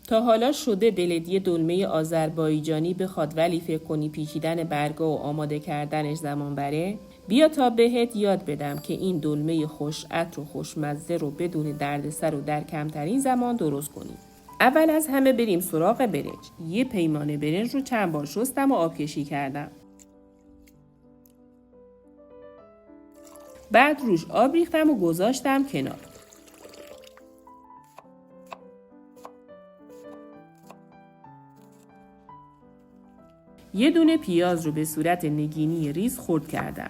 تا حالا شده دلت یه دلمه آذربایجانی بخواد ولی فکر کنی پیچیدن برگا و آماده کردنش زمان بره؟ بیا تا بهت یاد بدم که این دلمه خوش عطر و خوشمزه رو بدون دردسر و در کمترین زمان درست کنی. اول از همه بریم سراغ برنج. یه پیمانه برنج رو چند بار شستم و آب کشی کردم. بعد روش آب ریختم و گذاشتم کنار. یه دونه پیاز رو به صورت نگینی ریز خرد کردم.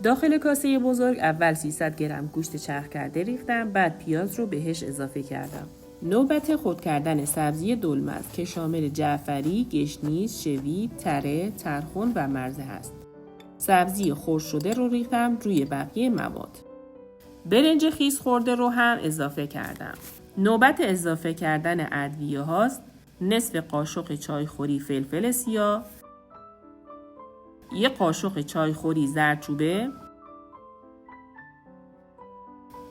داخل کاسه بزرگ اول 300 گرم گوشت چرخ کرده ریختم، بعد پیاز رو بهش اضافه کردم. نوبت خرد کردن سبزی دلمه است که شامل جعفری، گشنیز، شوی، تره، ترخون و مرزه هست. سبزی خرد شده رو ریختم روی بقیه مواد. برنج خیس خورده رو هم اضافه کردم. نوبت اضافه کردن ادویه هاست. نصف قاشق چایخوری فلفل سیاه، 1 قاشق چایخوری زردچوبه،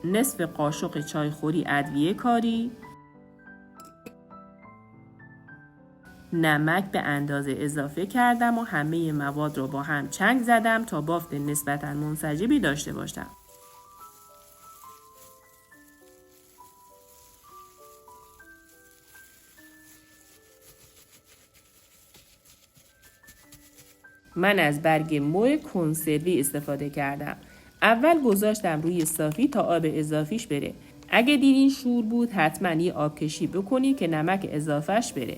نصف قاشق چایخوری ادویه کاری، نمک به اندازه اضافه کردم و همه مواد رو با هم چنگ زدم تا بافت نسبتاً منسجمی داشته باشم. من از برگ مو کنسروی استفاده کردم. اول گذاشتم روی صافی تا آب اضافیش بره. اگه دیدین شور بود حتما یه آب کشی بکنی که نمک اضافهش بره.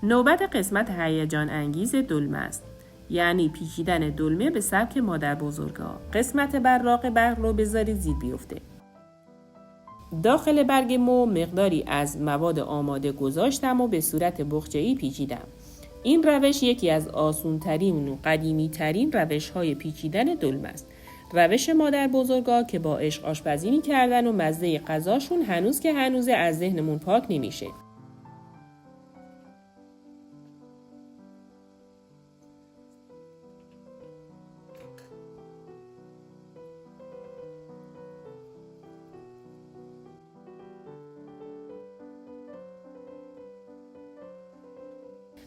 نوبت قسمت هیجان انگیز دلمه است. یعنی پیچیدن دلمه به سبک مادر بزرگا. قسمت براق برق رو بذارید زیر بیفته. داخل برگ مو مقداری از مواد آماده گذاشتم و به صورت بخچه‌ای پیچیدم. این روش یکی از آسونترین و قدیمی‌ترین روش‌های پیچیدن دلمه است. روش مادر بزرگا که با عشق آشپزی می‌کردن و مزه غذاشون هنوز که هنوزه از ذهنمون پاک نمیشه.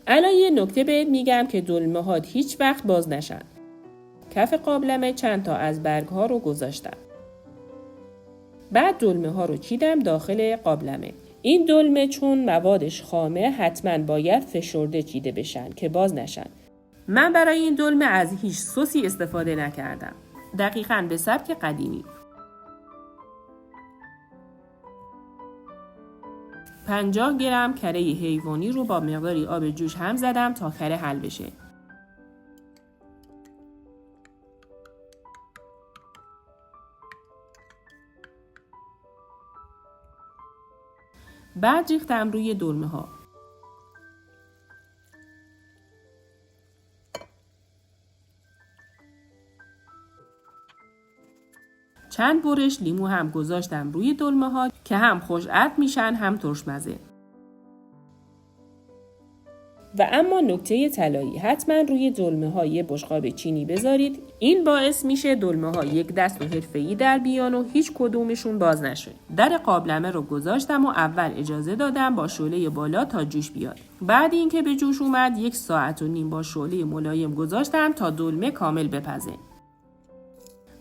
الان یه نکته بهت میگم که دلمه هات هیچ وقت باز نشن. کف قابلمه چند تا از برگ ها رو گذاشتم. بعد دلمه ها رو چیدم داخل قابلمه. این دلمه چون موادش خامه حتما باید فشرده چیده بشن که باز نشن. من برای این دلمه از هیچ سسی استفاده نکردم. دقیقاً به سبک قدیمی. 50 گرم کره حیوانی رو با مقداری آب جوش هم زدم تا کره حل بشه. بعد ریختم روی دلمه ها. چند برش لیمو هم گذاشتم روی دلمه ها که هم خوش عطر میشن هم ترش مزه. و اما نکته طلایی، حتما روی دلمه ها یه بشقاب چینی بذارید. این باعث میشه دلمه ها یک دست و حرفه‌ای در بیان و هیچ کدومشون باز نشه. در قابلمه رو گذاشتم و اول اجازه دادم با شعله بالا تا جوش بیاد. بعد اینکه به جوش اومد 1.5 ساعت با شعله ملایم گذاشتم تا دلمه کامل بپزه.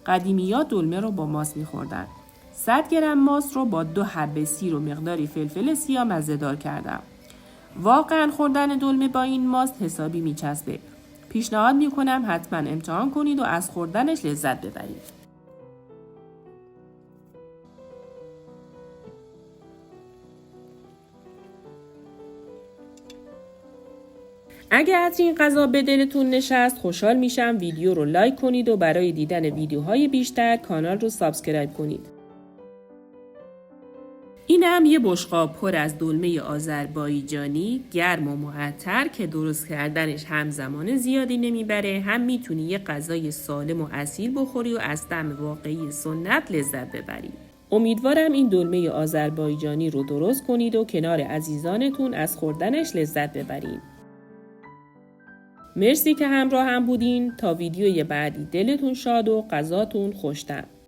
قدیمی‌ها دلمه رو با ماست می‌خوردن. 100 گرم ماست رو با 2 حبه سیر و مقداری فلفل سیاه مزه‌دار کردم. واقعا خوردن دلمه با این ماست حسابی میچسبه. پیشنهاد میکنم حتما امتحان کنید و از خوردنش لذت ببرید. اگه از این غذا به دلتون نشست خوشحال میشم ویدیو رو لایک کنید و برای دیدن ویدیوهای بیشتر کانال رو سابسکرایب کنید. این هم یه بشقاب پر از دلمه آذربایجانی گرم و معطر که درست کردنش همزمان زیادی نمیبره، هم میتونی یه غذای سالم و اصیل بخوری و از طعم واقعی سنت لذت ببری. امیدوارم این دلمه آذربایجانی رو درست کنید و کنار عزیزانتون از خوردنش لذت ببرید. مرسی که همراه هم بودین. تا ویدیوی بعدی دلتون شاد و غذاتون خوشتم.